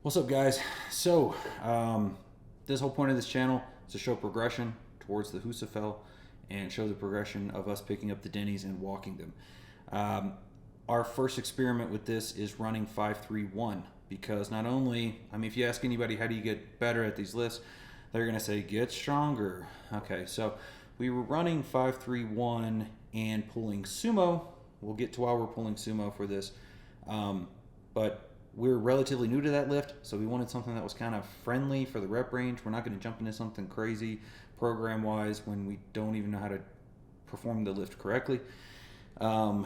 What's up, guys? So, this whole point of this channel is to show progression towards the Husafel and show the progression of us picking up the Denny's and walking them. Our first experiment with this is running 5-3-1 because not only, if you ask anybody how do you get better at these lifts, they're going to say get stronger. Okay, so we were running 5-3-1 and pulling sumo. We'll get to why we're pulling sumo for this, but we're relatively new to that lift, so we wanted something that was kind of friendly for the rep range. We're not going to jump into something crazy program-wise when we don't even know how to perform the lift correctly. Yeah,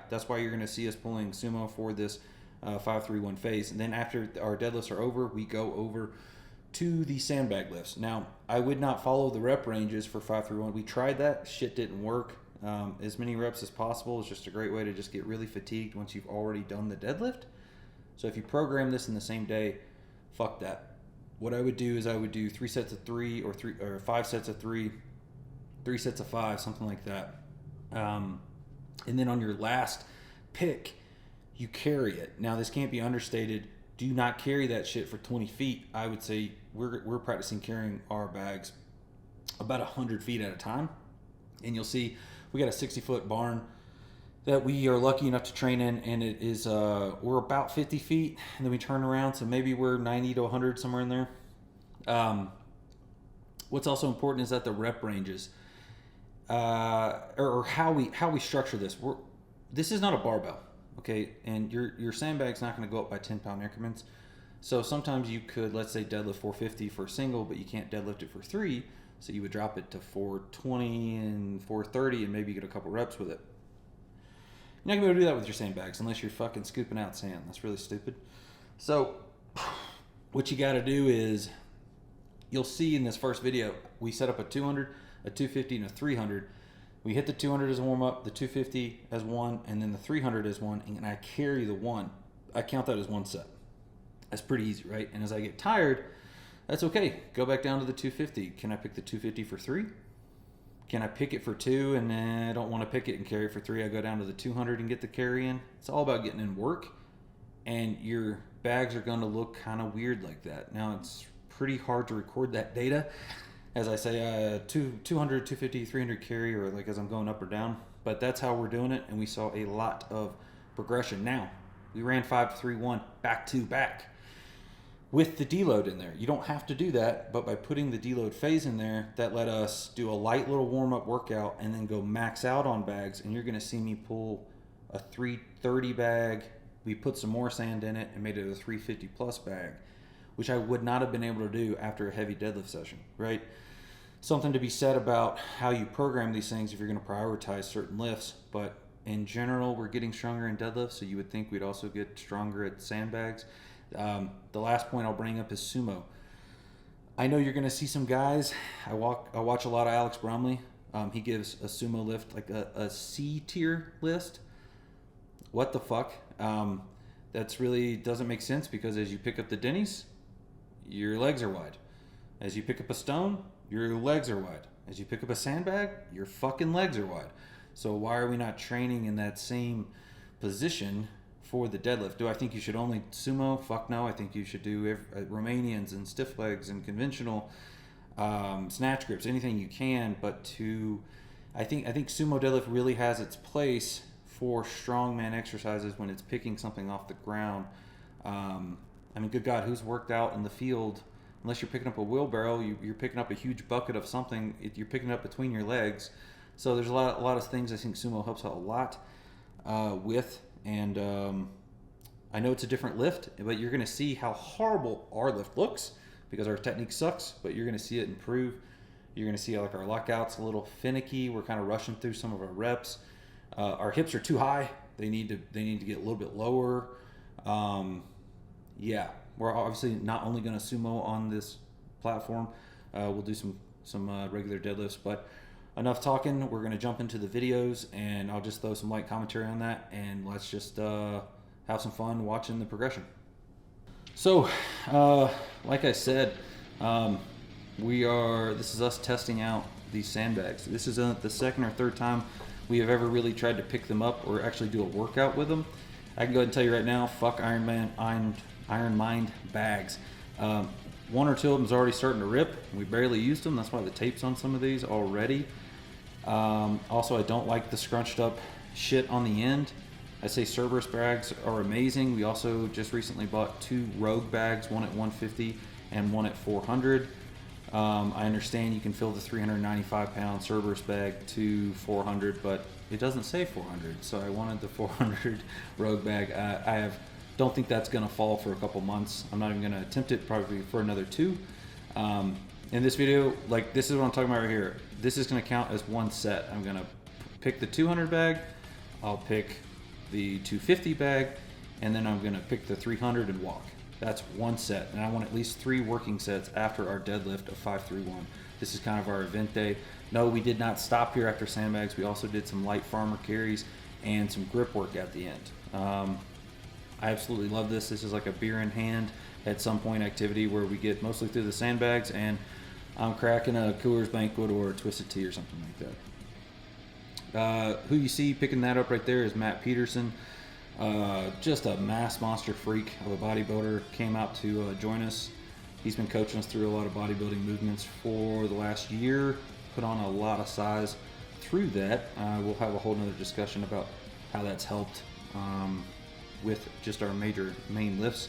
that's why you're going to see us pulling sumo for this 5-3-1 phase. And then after our deadlifts are over, we go over to the sandbag lifts. Now, I would not follow the rep ranges for 5-3-1. We tried that. Shit didn't work. As many reps as possible is just a great way to just get really fatigued once you've already done the deadlift. So if you program this in the same day, fuck that. What I would do is I would do 3 sets of 3 or 5 sets of 3, 3 sets of 5, something like that. And then on your last pick, you carry it. Now this can't be understated. Do not carry that shit for 20 feet. I would say we're practicing carrying our bags about 100 feet at a time. And you'll see we got a 60-foot barn that we are lucky enough to train in, and it is we're about 50 feet, and then we turn around, so maybe we're 90 to 100, somewhere in there. What's also important is that the rep ranges, or how we structure this. This is not a barbell, okay? And your sandbag's not going to go up by 10-pound increments. So sometimes you could, let's say, deadlift 450 for a single, but you can't deadlift it for 3. So you would drop it to 420 and 430 and maybe get a couple reps with it. You're not going to be able to do that with your sandbags unless you're fucking scooping out sand. That's really stupid. So what you got to do is, you'll see in this first video, we set up a 200, a 250, and a 300. We hit the 200 as a warm-up, the 250 as one, and then the 300 as one, and I carry the one. I count that as one set. That's pretty easy, right? And as I get tired, that's okay. Go back down to the 250. Can I pick the 250 for 3? Can I pick it for 2 and then I don't want to pick it and carry it for 3? I go down to the 200 and get the carry in. It's all about getting in work, and your bags are going to look kind of weird like that. Now, it's pretty hard to record that data. As I say, 200, 250, 300 carry, or like as I'm going up or down. But that's how we're doing it, and we saw a lot of progression. Now, we ran 5-3-1 back to back with the deload in there. You don't have to do that, but by putting the deload phase in there, that let us do a light little warm-up workout and then go max out on bags. And you're going to see me pull a 330 bag. We put some more sand in it and made it a 350 plus bag, which I would not have been able to do after a heavy deadlift session, right? Something to be said about how you program these things if you're going to prioritize certain lifts. But in general, we're getting stronger in deadlifts, so you would think we'd also get stronger at sandbags. The last point I'll bring up is sumo. I know you're going to see some guys. I watch a lot of Alex Bromley. He gives a sumo lift like a C tier list. What the fuck? That's really doesn't make sense, because as you pick up the Denny's, your legs are wide. As you pick up a stone, your legs are wide. As you pick up a sandbag, your fucking legs are wide. So why are we not training in that same position for the deadlift? Do I think you should only sumo? Fuck no. I think you should do Romanians and stiff legs and conventional snatch grips, anything you can. But I think sumo deadlift really has its place for strongman exercises when it's picking something off the ground. Good God, who's worked out in the field? Unless you're picking up a wheelbarrow, you're picking up a huge bucket of something. You're picking it up between your legs. So there's a lot of things I think sumo helps out a lot with. And I know it's a different lift, but you're going to see how horrible our lift looks because our technique sucks, but you're going to see it improve. You're going to see like our lockout's a little finicky. We're kind of rushing through some of our reps. Our hips are too high. They need to get a little bit lower. We're obviously not only going to sumo on this platform. We'll do some regular deadlifts, but enough talking. We're going to jump into the videos, and I'll just throw some light commentary on that, and let's just have some fun watching the progression. So, like I said, this is us testing out these sandbags. This is the second or third time we have ever really tried to pick them up or actually do a workout with them. I can go ahead and tell you right now, fuck Iron Mind bags. One or two of them's already starting to rip. We barely used them. That's why the tape's on some of these already. Also, I don't like the scrunched up shit on the end. I say Cerberus bags are amazing. We also just recently bought 2 Rogue bags, one at 150 and one at 400. I understand you can fill the 395 pound Cerberus bag to 400, but it doesn't say 400. So I wanted the 400 Rogue bag. Don't think that's gonna fall for a couple months. I'm not even gonna attempt it probably for another 2. In this video, like, this is what I'm talking about right here. This is gonna count as one set. I'm gonna pick the 200 bag, I'll pick the 250 bag, and then I'm gonna pick the 300 and walk. That's one set, and I want at least 3 working sets after our deadlift of 531. This is kind of our event day. No, we did not stop here after sandbags. We also did some light farmer carries and some grip work at the end. I absolutely love this. This is like a beer in hand at some point activity where we get mostly through the sandbags, and I'm cracking a Coors Banquet or a Twisted Tea or something like that. Who you see picking that up right there is Matt Peterson. Just a mass monster freak of a bodybuilder. Came out to join us. He's been coaching us through a lot of bodybuilding movements for the last year. Put on a lot of size through that. We'll have a whole nother discussion about how that's helped with just our main lifts.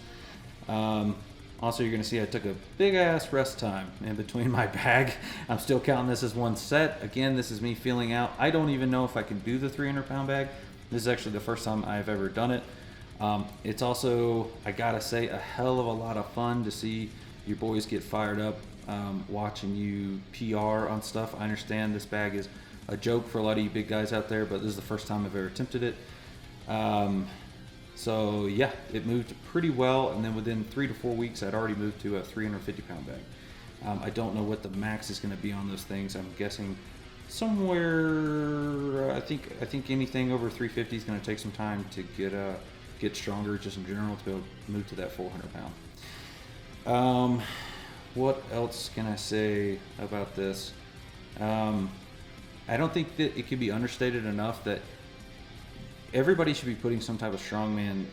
Also, you're going to see I took a big ass rest time in between my bag. I'm still counting this as one set. Again, this is me feeling out. I don't even know if I can do the 300 pound bag. This is actually the first time I've ever done it. It's also, I gotta say, a hell of a lot of fun to see your boys get fired up watching you PR on stuff. I understand this bag is a joke for a lot of you big guys out there, but this is the first time I've ever attempted it. So yeah, it moved pretty well, and then within 3 to 4 weeks, I'd already moved to a 350 pound bag. I don't know what the max is going to be on those things. I'm guessing somewhere. I think anything over 350 is going to take some time to get stronger, just in general, to be able to move to that 400 pound. What else can I say about this? I don't think that it can be understated enough that everybody should be putting some type of strongman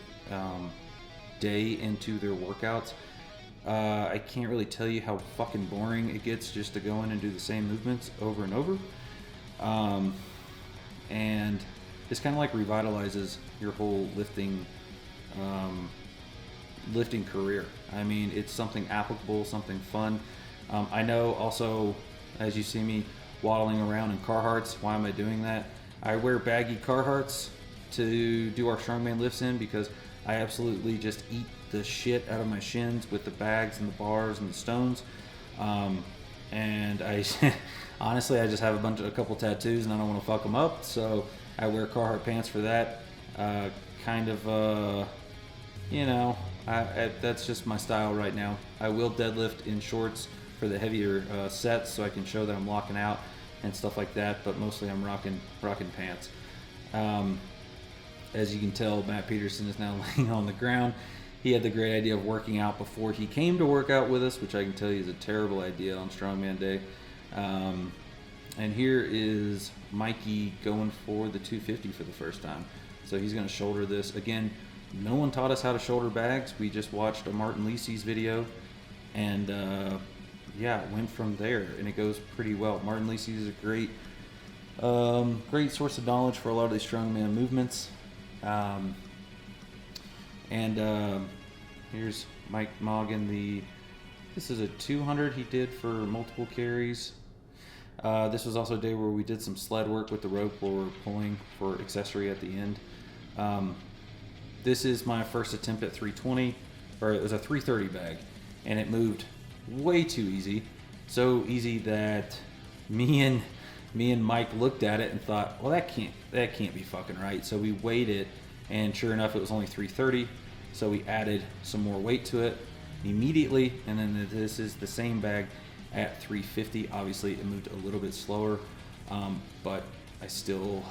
day into their workouts. I can't really tell you how fucking boring it gets just to go in and do the same movements over and over. And this kind of like revitalizes your whole lifting career. I mean, it's something applicable, something fun. I know also, as you see me waddling around in Carhartts, why am I doing that? I wear baggy Carhartts to do our strongman lifts in because I absolutely just eat the shit out of my shins with the bags and the bars and the stones. And I honestly, I just have a couple tattoos and I don't want to fuck them up, so I wear Carhartt pants for that. That's just my style right now. I will deadlift in shorts for the heavier sets so I can show that I'm locking out and stuff like that, but mostly I'm rocking pants. As you can tell, Matt Peterson is now laying on the ground. He had the great idea of working out before he came to work out with us, which I can tell you is a terrible idea on Strongman Day. And here is Mikey going for the 250 for the first time. So he's going to shoulder this. Again, no one taught us how to shoulder bags. We just watched a Martin Lisi's video and went from there, and it goes pretty well. Martin Lisi is a great source of knowledge for a lot of these strongman movements. Here's Mike Morgan. This is a 200 he did for multiple carries. This was also a day where we did some sled work with the rope where we're pulling for accessory at the end. This is my first attempt at 320, or it was a 330 bag, and it moved way too easy. So easy that me and Mike looked at it and thought, well, that can't be fucking right. So we weighed it, and sure enough, it was only 330. So we added some more weight to it immediately, and then this is the same bag at 350. Obviously, it moved a little bit slower, but I still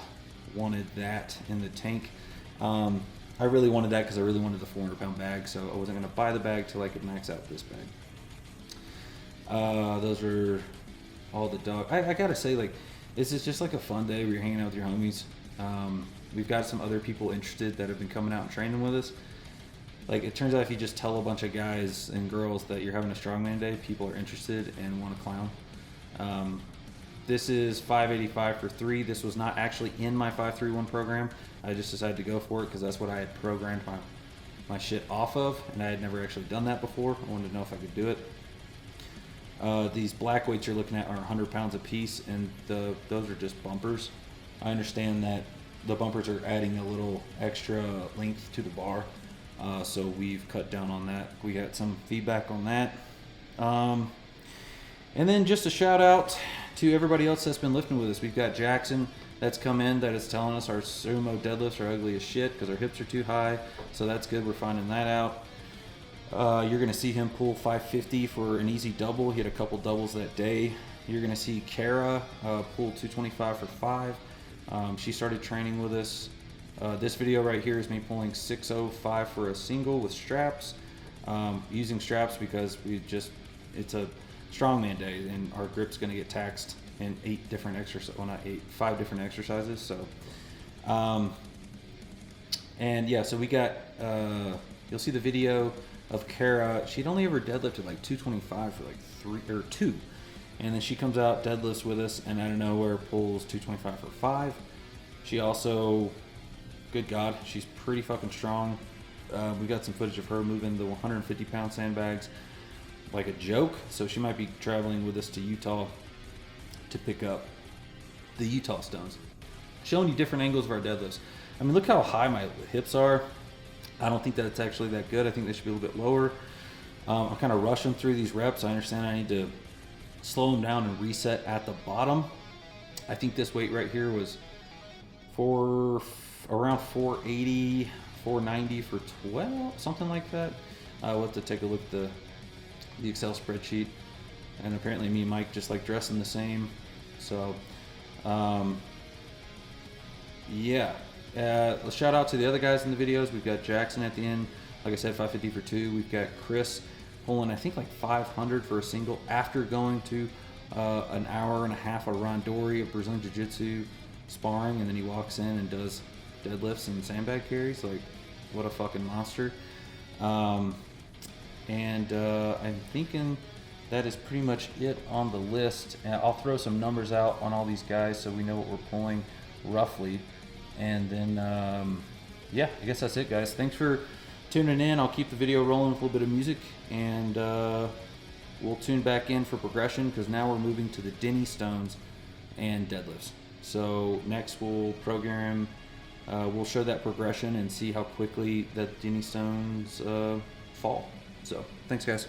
wanted that in the tank. I really wanted that because I really wanted the 400 pound bag, so I wasn't going to buy the bag till I could max out this bag. Those are all the dog. I gotta say, like, this is just like a fun day where you're hanging out with your homies. we've got some other people interested that have been coming out and training with us. Like, it turns out if you just tell a bunch of guys and girls that you're having a strongman day, people are interested and want to clown. This is $585 for 3. This was not actually in my 531 program. I just decided to go for it because that's what I had programmed my shit off of, and I had never actually done that before. I wanted to know if I could do it. These black weights you're looking at are 100 pounds a piece, and those are just bumpers. I understand that the bumpers are adding a little extra length to the bar, so we've cut down on that. We got some feedback on that. And then just a shout out to everybody else that's been lifting with us. We've got Jackson that's come in that is telling us our sumo deadlifts are ugly as shit because our hips are too high. So that's good. We're finding that out. You're going to see him pull 550 for an easy double. He had a couple doubles that day. You're going to see Kara pull 225 for 5. She started training with us. This video right here is me pulling 605 for a single with straps. Using straps because it's a strongman day and our grip's going to get taxed in 5 different exercises. So and yeah, so we got you'll see the video of Kara. She'd only ever deadlifted like 225 for like 3 or 2, and then she comes out, deadlifts with us, and out of nowhere pulls 225 for 5. She also, good God, she's pretty fucking strong. We got some footage of her moving the 150 pound sandbags like a joke, so she might be traveling with us to Utah to pick up the Utah stones. Showing you different angles of our deadlifts. I mean, look how high my hips are. I don't think that it's actually that good. I think they should be a little bit lower. I'm kind of rushing through these reps. I understand I need to slow them down and reset at the bottom. I think this weight right here was around 480, 490 for 12, something like that. We'll have to take a look at the Excel spreadsheet, and apparently me and Mike just like dressing the same. So yeah, let's shout out to the other guys in the videos. We've got Jackson at the end, like I said, 550 for 2. We've got Chris pulling I think like 500 for a single after going to an hour and a half of randori of Brazilian Jiu-Jitsu sparring, and then he walks in and does deadlifts and sandbag carries. Like, what a fucking monster. And I'm thinking that is pretty much it on the list. And I'll throw some numbers out on all these guys so we know what we're pulling roughly. And then, yeah, I guess that's it, guys. Thanks for tuning in. I'll keep the video rolling with a little bit of music, and we'll tune back in for progression because now we're moving to the Denny stones and deadlifts. So next we'll program, we'll show that progression and see how quickly that Denny stones fall. So thanks, guys.